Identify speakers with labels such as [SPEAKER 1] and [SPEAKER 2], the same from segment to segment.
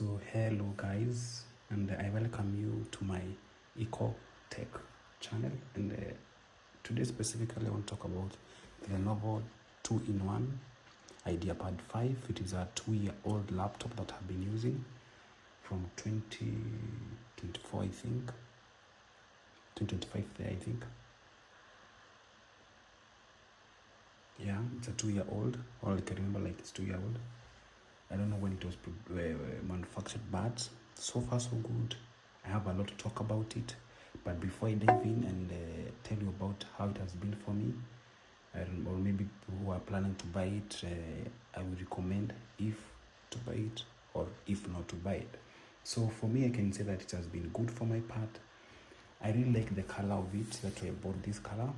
[SPEAKER 1] So hello guys, and I welcome you to my Eco Tech channel. And today specifically I want to talk about the Lenovo 2-in-1 IdeaPad 5. It is a 2-year-old laptop that I've been using from 2024, I think. 2025 there, I think. Yeah, it's a 2-year-old. All I can remember, like, it's 2-year-old. I don't know when it was manufactured, but so far so good. I have a lot to talk about it, but before I dive in and tell you about how it has been for me, or maybe people who are planning to buy it, I would recommend if to buy it or if not to buy it. So for me, I can say that it has been good for my part. I really like the color of it. That's why I bought this color.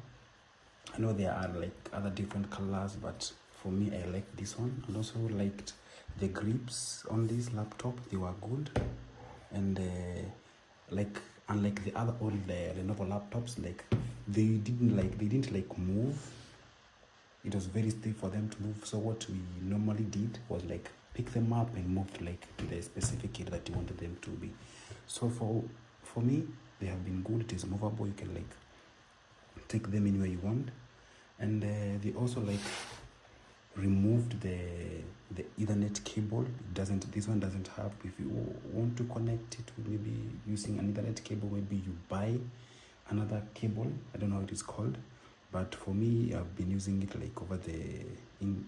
[SPEAKER 1] I know there are like other different colors, but for me, I like this one. And also liked the grips on this laptop. They were good, and like unlike the other old Lenovo laptops, like they didn't move. It was very stiff for them to move. So what we normally did was like pick them up and move like to the specific area that you wanted them to be. So for me, they have been good. It is movable. You can like take them anywhere you want, and they also like removed the Ethernet cable. This one doesn't have. If you want to connect it with maybe using an Ethernet cable, maybe you buy another cable. I don't know what it's called, but for me, I've been using it like over the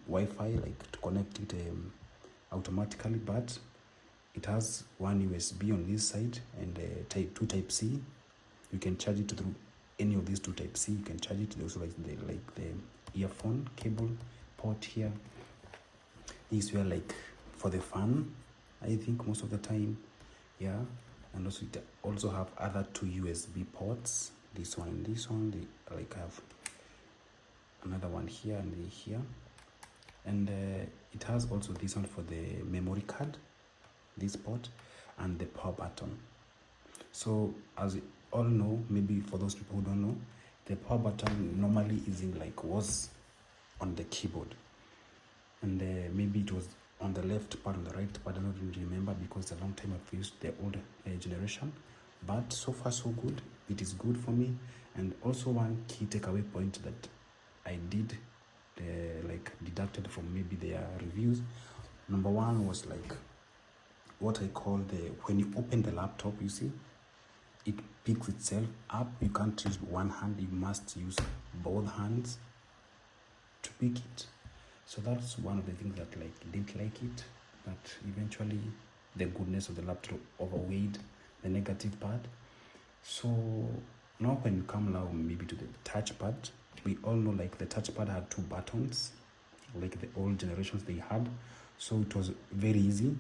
[SPEAKER 1] Wi-Fi, like to connect it automatically. But it has one USB on this side and two type C. You can charge it through any of these two type C. You can charge it. Also like the earphone cable port here. These were like for the fan, I think, most of the time. Yeah, and also it also have other two USB ports. This one and this one. They like have another one here and here, and it has also this one for the memory card, this port, and the power button. So as you all know, maybe for those people who don't know, the power button normally was on the keyboard, and maybe it was on the left part, on the right part. I don't really remember because it's a long time I've used the old generation, but so far so good. It is good for me. And also one key takeaway point that I did deducted from maybe their reviews. Number one was like what I call when you open the laptop, you see it picks itself up. You can't use one hand, you must use both hands to pick it. So that's one of the things that didn't like it, but eventually the goodness of the laptop overweighed the negative part. So now when you come now maybe to the touchpad, we all know like the touchpad had two buttons, like the old generations they had. So it was very easy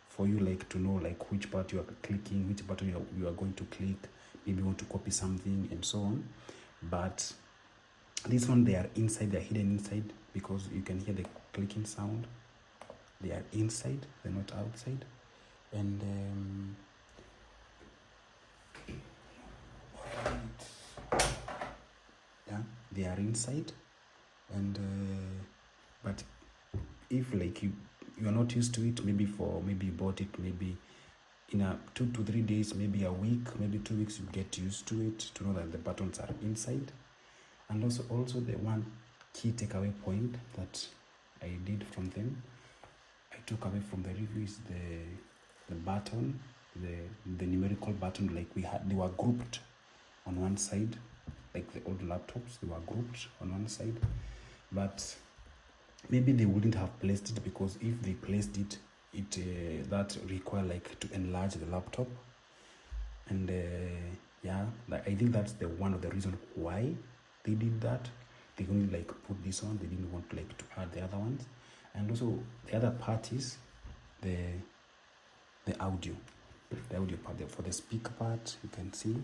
[SPEAKER 1] for you to know which part you are clicking, which button you are going to click, maybe you want to copy something and so on. But this one, they are inside, they are hidden inside, because you can hear the clicking sound. They are inside, they're not outside. And yeah, they are inside. And but if you are not used to it, maybe you bought it maybe in a 2 to 3 days, maybe a week, maybe 2 weeks, you get used to it, to know that the buttons are inside. And also the one key takeaway point that I did from them, I took away from the review, is the button, the numerical button. They were grouped on one side, like the old laptops. They were grouped on one side, but maybe they wouldn't have placed it, because if they placed it, that require to enlarge the laptop. And yeah, I think that's one of the reasons why they did that. They only put this on. They didn't want to add the other ones. And also the other part is the audio part. For the speaker part, you can see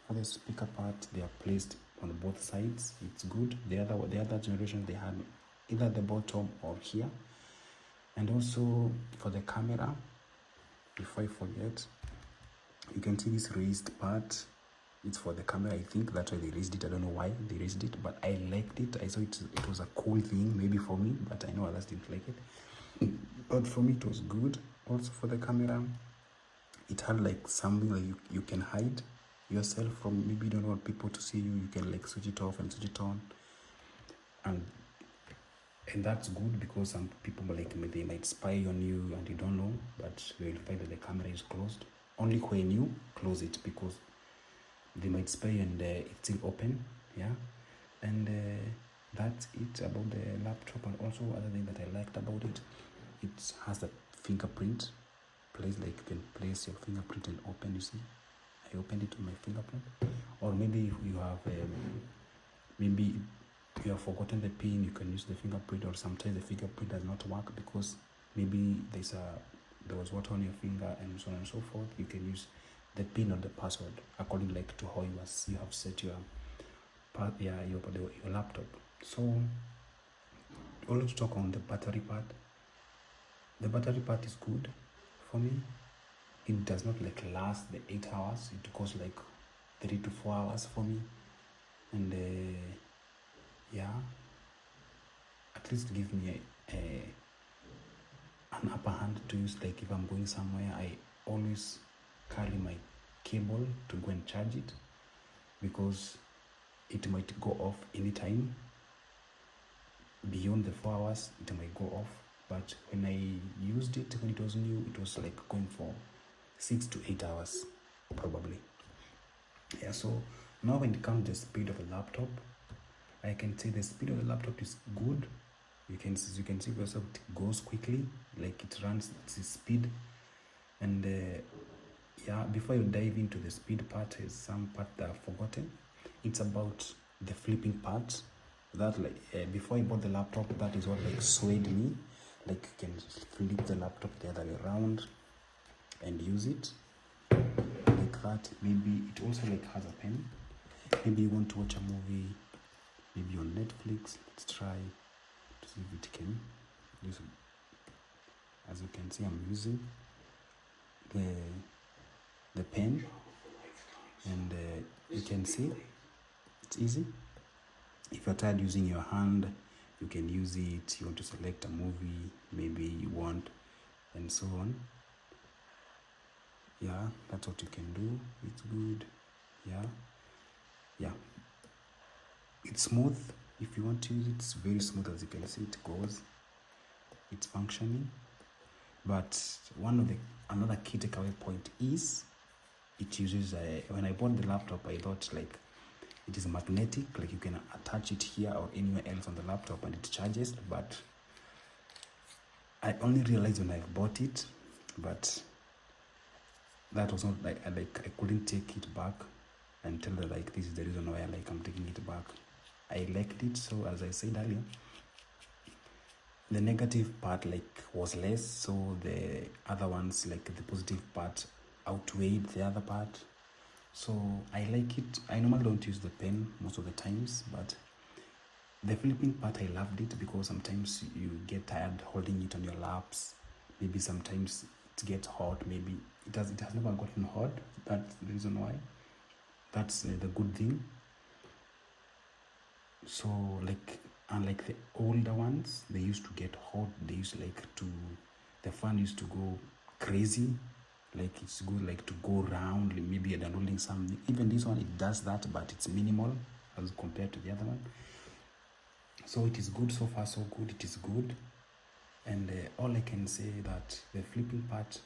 [SPEAKER 1] for the speaker part, they are placed on both sides. It's good. The other generation, they had either the bottom or here. And also for the camera, before I forget, you can see this raised part. It's for the camera. I think that's why they raised it. I don't know why they raised it, but I liked it. I saw it was a cool thing, maybe for me, but I know others didn't like it. But for me, it was good. Also for the camera, it had like something like you can hide yourself from, maybe you don't want people to see you. You can like switch it off and switch it on, and that's good because some people like they might spy on you and you don't know, but you will find that the camera is closed only when you close it, because they might spy and it's still open. Yeah, and that's it about the laptop. And also other thing that I liked about it, it has a fingerprint place, like you can place your fingerprint and open. You see, I opened it with my fingerprint. Or maybe if you have maybe you have forgotten the pin, you can use the fingerprint. Or sometimes the fingerprint does not work because maybe there was water on your finger and so on and so forth. You can use the pin or the password according like to how you have set your laptop. So also to talk on the battery part. The battery part is good for me. It does not like last the 8 hours. It goes like 3 to 4 hours for me. And yeah, at least give me an upper hand to use. Like if I'm going somewhere, I always carry my cable to go and charge it, because it might go off anytime. Beyond the 4 hours, it might go off. But when I used it, when it was new, it was like going for 6 to 8 hours probably. Yeah, so now when it comes to the speed of the laptop, I can say the speed of the laptop is good. You can see yourself, it goes quickly, like it runs its speed. And yeah, before you dive into the speed part, is some part that I've forgotten. It's about the flipping part. That like before I bought the laptop, that is what like swayed me. Like you can flip the laptop the other way around and use it like that. Maybe it also like has a pen. Maybe you want to watch a movie, maybe on Netflix. Let's try to see if it can use. As you can see, I'm using the pen, and you can see it's easy. If you're tired using your hand, you can use it. You want to select a movie, maybe you want, and so on. Yeah, that's what you can do. It's good. Yeah, it's smooth. If you want to use it, it's very smooth. As you can see, it goes, it's functioning. But another key takeaway point is it uses when I bought the laptop, I thought like it is magnetic, like you can attach it here or anywhere else on the laptop and it charges. But I only realized when I bought it, but that was not like I couldn't take it back and tell her like this is the reason why I'm taking it back. I liked it. So as I said earlier, the negative part like was less, so the other ones, like the positive part, outweighed the other part. So I like it. I normally don't use the pen most of the times, but the flipping part, I loved it, because sometimes you get tired holding it on your laps. Maybe sometimes it gets hot. Maybe it has never gotten hot. That's the reason why. That's the good thing. So like, unlike the older ones, they used to get hot. They used the fan used to go crazy. Like it's good like to go round, maybe you're downloading something. Even this one, it does that, but it's minimal as compared to the other one. So it is good. So far so good. It is good. And all I can say that the flipping part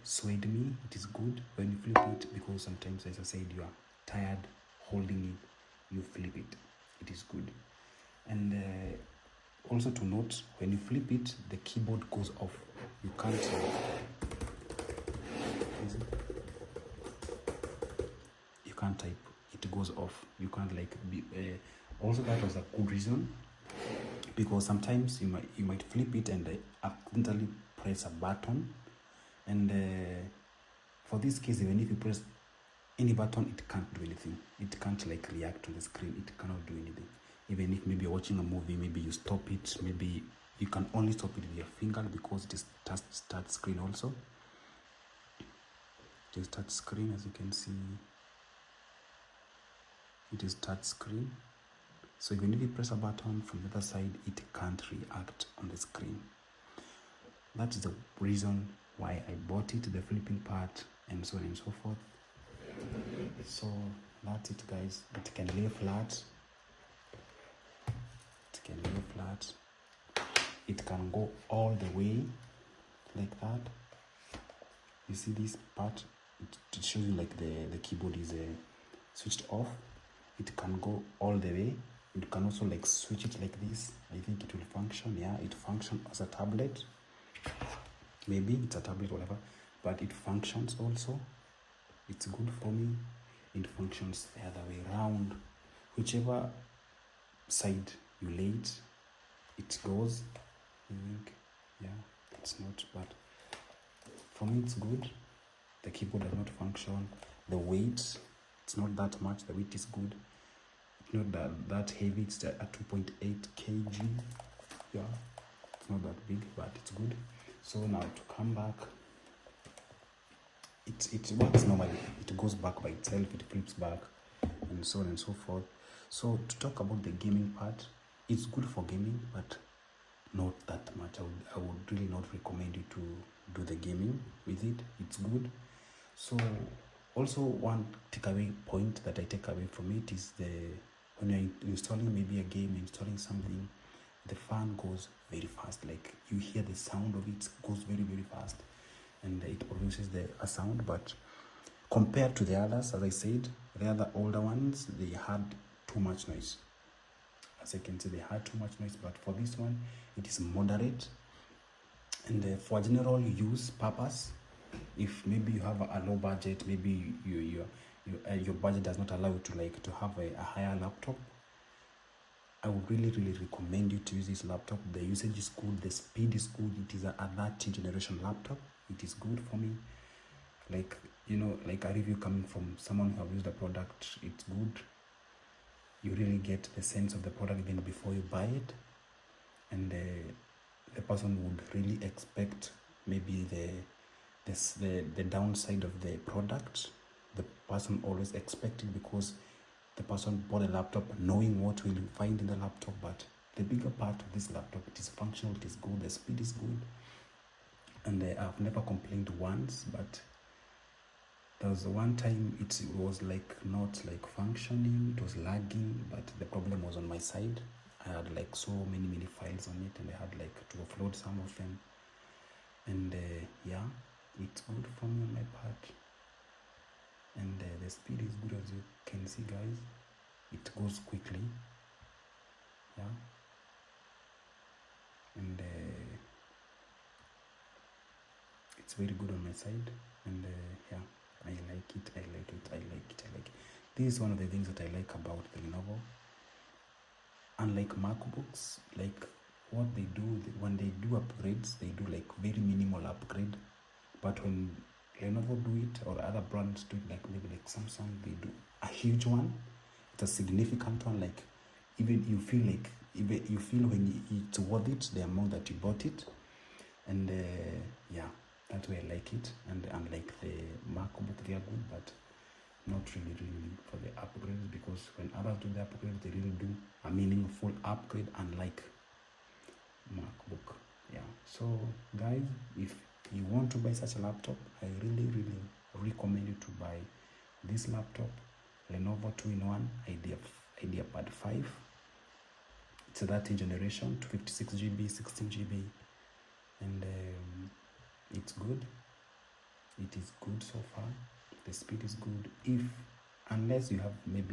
[SPEAKER 1] swayed me. It is good when you flip it, because sometimes, as I said, you are tired holding it, you flip it. It is good. And also to note, when you flip it, the keyboard goes off. You can't type. It goes off. You can't like be also that was a good reason, because sometimes you might flip it and accidentally press a button, and for this case, even if you press any button, it can't do anything. It can't like react to the screen. It cannot do anything. Even if maybe you're watching a movie, maybe you stop it, maybe you can only stop it with your finger, because it is touch screen also. It is touch screen, as you can see. It is touch screen. So even if you press a button from the other side, it can't react on the screen. That is the reason why I bought it, the flipping part, and so on and so forth. So that's it, guys. It can lay flat. It can lay flat. It can go all the way like that. You see this part? It shows you like the keyboard is switched off. It can go all the way. You can also like switch it like this. I think it will function. Yeah, it functions as a tablet. Maybe it's a tablet, whatever, but it functions also. It's good for me. It functions the other way around. Whichever side you lay it, it goes. I think, yeah, it's not bad. For me, it's good. The keyboard does not function. The weight, it's not that much. The weight is good. It's not that heavy. It's at 2.8 kg. Yeah, it's not that big, but it's good. So now to come back, it works normally. It goes back by itself. It flips back, and so on and so forth. So to talk about the gaming part, it's good for gaming, but not that much. I would really not recommend you to do the gaming with it. It's good. So also one takeaway point that I take away from it is when you're installing maybe a game, installing something, the fan goes very fast. Like you hear the sound of it goes very, very fast, and it produces a sound. But compared to the others, as I said, the other older ones, they had too much noise. As I can see, they had too much noise, but for this one, it is moderate. And for general use purpose, if maybe you have a low budget, maybe your budget does not allow you to have a higher laptop, I would really, really recommend you to use this laptop. The usage is good, the speed is good. It is a 13th generation laptop. It is good for me. Like, like a review coming from someone who has used the product, it's good. You really get the sense of the product even before you buy it. And the person would really expect maybe the downside of the product. The person always expects it because the person bought a laptop knowing what will you find in the laptop. But the bigger part of this laptop, it is functional, it is good, the speed is good, and I've never complained once. But there was one time it was like not like functioning, it was lagging, but the problem was on my side. I had like so many files on it, and I had like to offload some of them. And yeah, it's good for me on my part. And the speed is good, as you can see, guys. It goes quickly. Yeah. And it's very good on my side. And yeah, I like it. This is one of the things that I like about the Lenovo. Unlike MacBooks, like what they do, when they do upgrades, they do like very minimal upgrade. But when Lenovo do it, or other brands do it, like maybe like Samsung, they do a huge one. It's a significant one. Like even you feel when it's worth it, the amount that you bought it. And yeah, that's why I like it. And unlike the MacBook, they are good, but not really for the upgrades, because when others do the upgrades, they really do a meaningful upgrade, unlike MacBook. Yeah. So guys, if you want to buy such a laptop, I really recommend you to buy this laptop, Lenovo 2-in-1 IdeaPad 5. It's a 13th generation, 256 GB, 16 GB, and it's good. It is good so far. The speed is good. Unless you have maybe